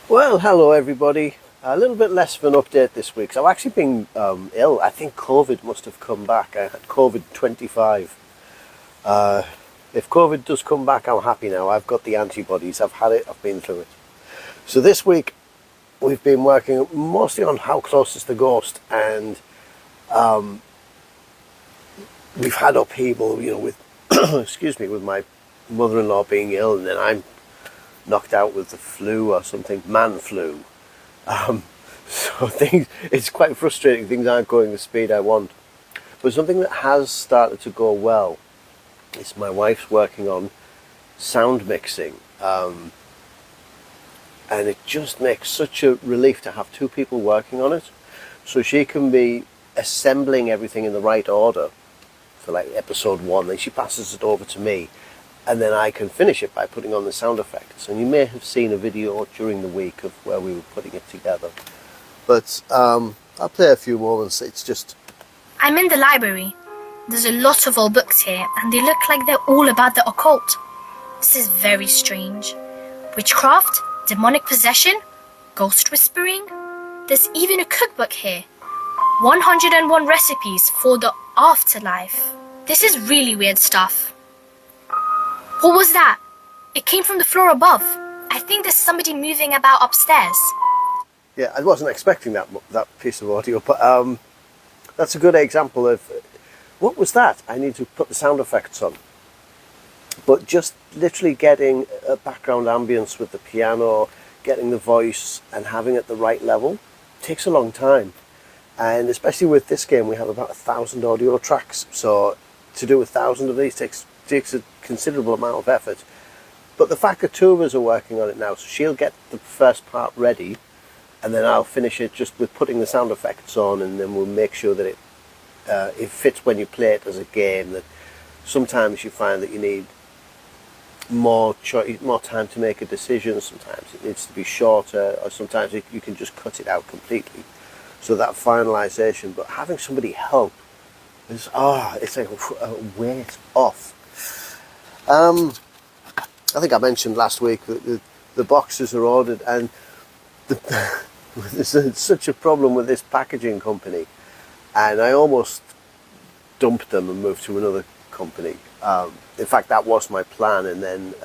Well, hello everybody. A little bit less of an update this week. So I've actually been ill. I think COVID must have come back. I had COVID 25. If COVID does come back, I'm happy now. I've got the antibodies. I've had it. I've been through it. So this week we've been working mostly on How Close Is the Ghost, and we've had upheaval, with excuse me, with my mother-in-law being ill, and then I'm knocked out with the flu or something, man flu. So it's quite frustrating. Things aren't going the speed I want. But something that has started to go well is my wife's working on sound mixing. And it just makes such a relief to have two people working on it. So she can be assembling everything in the right order for like episode 1, then she passes it over to me, and then I can finish it by putting on the sound effects. And you may have seen a video during the week of where we were putting it together. But I'll play a few moments. It's just... I'm in the library. There's a lot of old books here, and they look like they're all about the occult. This is very strange. Witchcraft, demonic possession, ghost whispering. There's even a cookbook here. 101 recipes for the afterlife. This is really weird stuff. What was that? It came from the floor above. I think there's somebody moving about upstairs. Yeah, I wasn't expecting that piece of audio, but that's a good example of... What was that? I need to put the sound effects on. But just literally getting a background ambience with the piano, getting the voice and having it at the right level takes a long time. And especially with this game, we have about 1,000 audio tracks. So to do 1,000 of these takes a considerable amount of effort. But the fact that two of us are working on it now, so she'll get the first part ready, and then I'll finish it just with putting the sound effects on, and then we'll make sure that it fits when you play it as a game. That sometimes you find that you need more time to make a decision, sometimes it needs to be shorter, or sometimes you can just cut it out completely. So that finalization, but having somebody help is, it's like a weight off. I think I mentioned last week that the boxes are ordered, and there's such a problem with this packaging company, and I almost dumped them and moved to another company. In fact, that was my plan, and then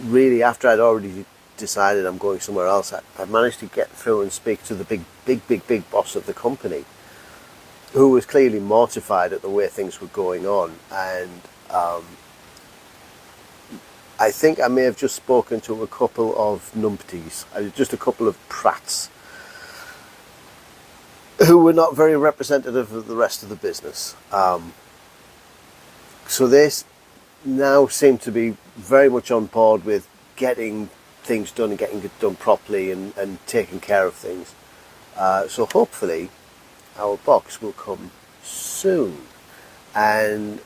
really after I'd already decided I'm going somewhere else, I managed to get through and speak to the big boss of the company, who was clearly mortified at the way things were going on. And I think I may have just spoken to a couple of numpties, just a couple of prats, who were not very representative of the rest of the business. So they now seem to be very much on board with getting things done and getting it done properly and taking care of things. So hopefully our box will come soon. And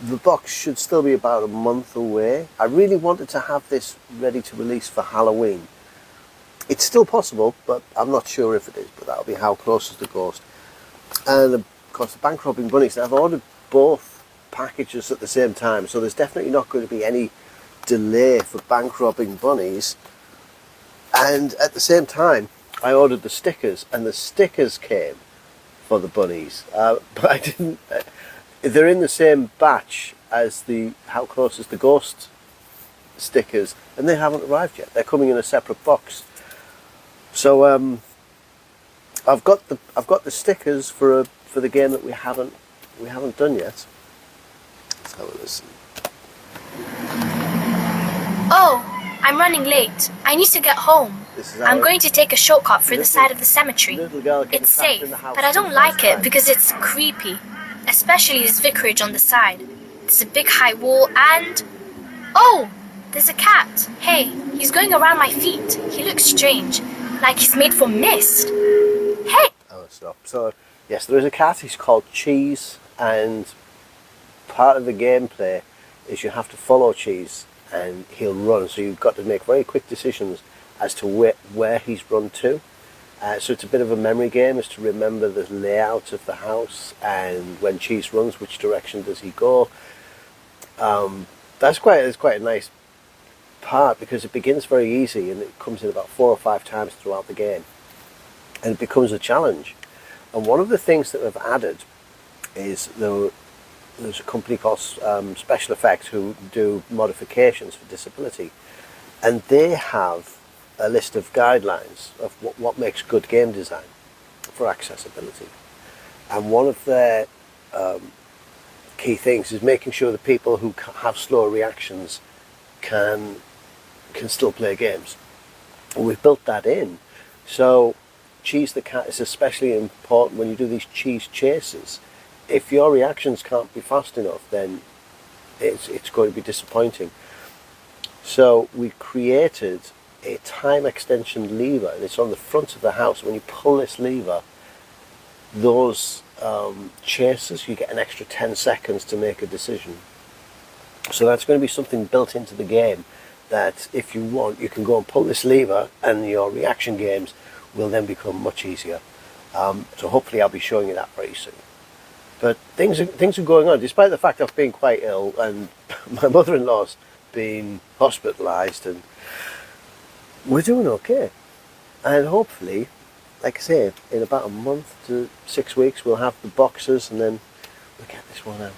the box should still be about a month away. I really wanted to have this ready to release for Halloween. It's still possible, but I'm not sure if it is, but that'll be How Close Is the Ghost. And of course the Bank Robbing Bunnies, I've ordered both packages at the same time, so there's definitely not going to be any delay for Bank Robbing Bunnies. And at the same time I ordered the stickers, and the stickers came for the bunnies, but I didn't... They're in the same batch as the How Close Is the Ghost stickers, and they haven't arrived yet. They're coming in a separate box. So I've got the stickers for the game that we haven't done yet. Let's have a listen. Oh, I'm running late. I need to get home. I'm going to take a shortcut through the side of the cemetery. It's safe, but I don't like it because it's creepy. Especially this vicarage on the side. There's a big high wall and... Oh! There's a cat. Hey, he's going around my feet. He looks strange. Like he's made from mist. Hey! Oh, stop. So, yes, there is a cat. He's called Cheese, and part of the gameplay is you have to follow Cheese and he'll run. So you've got to make very quick decisions as to where he's run to. So it's a bit of a memory game, is to remember the layout of the house, and when Cheese runs, which direction does he go. That's quite a nice apart because it begins very easy and it comes in about 4 or 5 times throughout the game, and it becomes a challenge. And one of the things that we've added is there's a company called Special Effects who do modifications for disability, and they have a list of guidelines of what makes good game design for accessibility. And one of their key things is making sure that people who have slower reactions can still play games. And we've built that in. So Cheese the Cat is especially important when you do these cheese chases. If your reactions can't be fast enough, then it's going to be disappointing. So we created a time extension lever, and it's on the front of the house. When you pull this lever, those chases, you get an extra 10 seconds to make a decision. So that's going to be something built into the game that if you want, you can go and pull this lever and your reaction games will then become much easier. So hopefully I'll be showing you that very soon. But things are going on, despite the fact I've been quite ill and my mother-in-law's been hospitalised, and we're doing okay. And hopefully, like I say, in about a month to 6 weeks we'll have the boxes and then we'll get this one out.